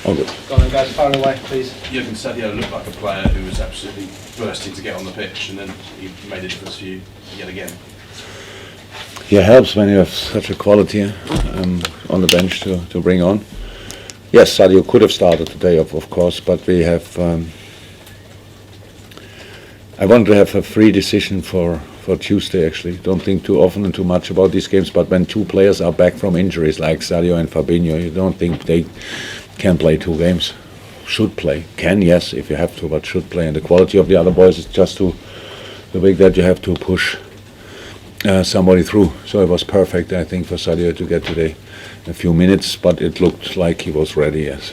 All good. Go on then, guys, fire away, please. Jurgen Sadio looked like a player who was absolutely bursting to get on the pitch, and then he made a difference for you yet again. Yeah, helps when you have such a quality on the bench to bring on. Yes, Sadio could have started today, of course, but we have. I want to have a free decision for Tuesday. Actually, don't think too often and too much about these games. But when two players are back from injuries like Sadio and Fabinho, you don't think they can play 2 games. Should play, can, yes, if you have to, but should play. And the quality of the other boys is just too big that you have to push somebody through. So it was perfect, I think, for Sadio to get today a few minutes, but it looked like he was ready, yes.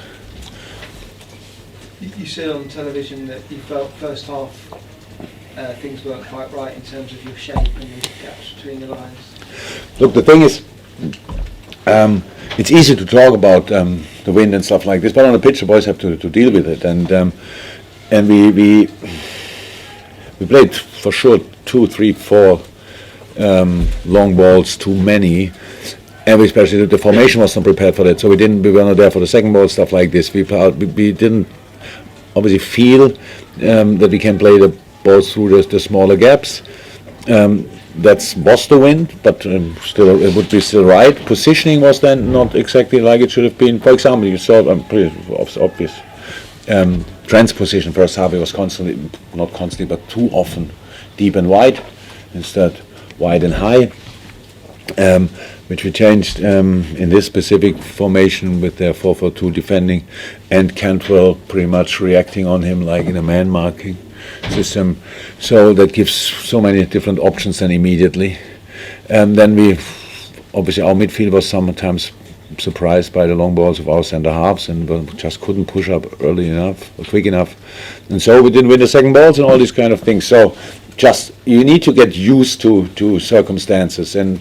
You said on television that you felt first half things weren't quite right in terms of your shape and the gaps between the lines. Look, the thing is, it's easy to talk about the wind and stuff like this, but on the pitch the boys have to deal with it, and we played for sure 2, 3, 4 long balls too many, and especially the formation wasn't prepared for that, so we were not there for the second ball, stuff like this. We didn't obviously feel that we can play the balls through the smaller gaps. That was the wind, but still it would be still right. Positioning was then not exactly like it should have been. For example, you saw pretty obvious Trent's position first half. It was not constantly, but too often deep and wide instead wide and high, which we changed in this specific formation with their 4-4-2 defending, and Cantwell pretty much reacting on him like in a man marking system, so that gives so many different options then immediately. And then obviously our midfield was sometimes surprised by the long balls of our centre halves, and just couldn't push up early enough or quick enough, and so we didn't win the second balls and all these kind of things. So just you need to get used to circumstances, and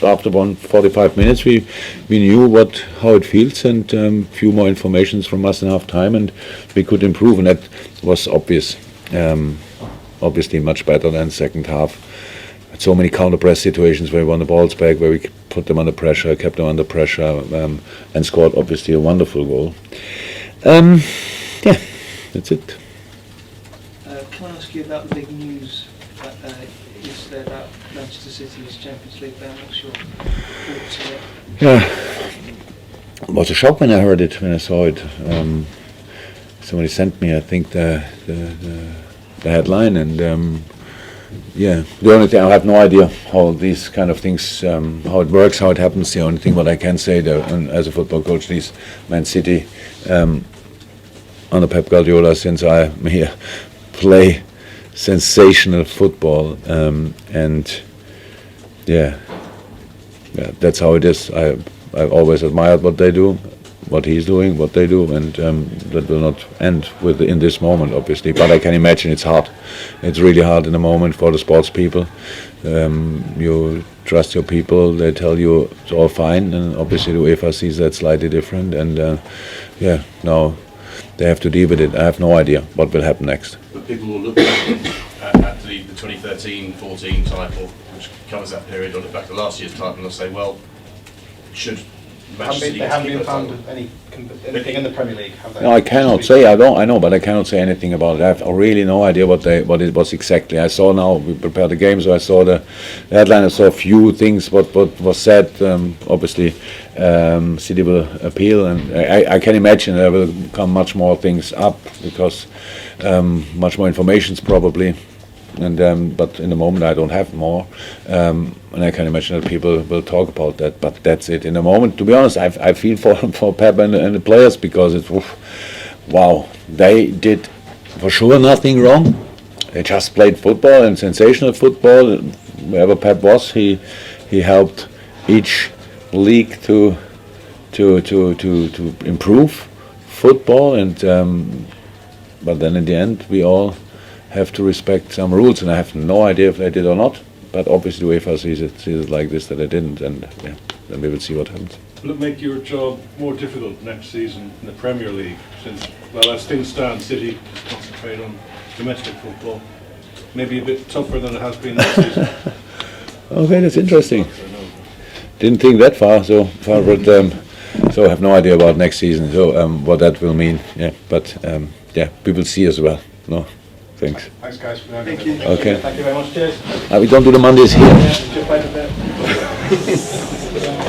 after 45 minutes we knew how it feels, and few more informations from us in half time, and we could improve, and that was obviously much better than second half. So many counter press situations where we won the balls back, where we put them under pressure, kept them under pressure, and scored obviously a wonderful goal. Yeah, that's it. Can I ask you about the big news yesterday about Manchester City's Champions League ban? What's your thoughts on it? Yeah, it was a shock when I heard it, when I saw it. Somebody sent me, I think, the headline, and yeah, the only thing, I have no idea how these kind of things, how it works, how it happens. The only thing what I can say, as a football coach, these Man City under Pep Guardiola, since I'm here, play sensational football, and yeah, that's how it is. I've always admired what they do, what he's doing, what they do, and that will not end in this moment, obviously. But I can imagine it's hard. It's really hard in the moment for the sports people. You trust your people; they tell you it's all fine, and obviously the UEFA sees that slightly different. And yeah, now they have to deal with it. I have no idea what will happen next. But people will look back at the 2013-14 title, which covers that period, or look back at last year's title, and they'll say, well, should They haven't been found anything in the Premier League, have they? No, I cannot say. I know, but I cannot say anything about it. I have really no idea what it was exactly. I saw now, we prepared the game, so I saw the headline. I saw a few things what was said. Obviously, City will appeal, and I can imagine there will come much more things up, because much more information's probably. And but in the moment I don't have more, and I can imagine that people will talk about that. But that's it. In the moment, to be honest, I feel for Pep and the players, because it's wow, they did for sure nothing wrong. They just played football, and sensational football. Wherever Pep was, he helped each league to improve football, and but then in the end we all have to respect some rules, and I have no idea if they did or not, but obviously UEFA sees it like this, that they didn't, and yeah, then we will see what happens. Will it make your job more difficult next season in the Premier League, since, well, as things stand, City concentrate on domestic football, maybe a bit tougher than it has been this season? Okay, that's interesting. Didn't think that far, but So I have no idea about next season. So what that will mean. Yeah, but yeah, we will see as well. No, thanks. Thanks, guys. Thank you. Okay. Thank you very much. Cheers. We don't do the Mondays here. Yeah, just wait a bit.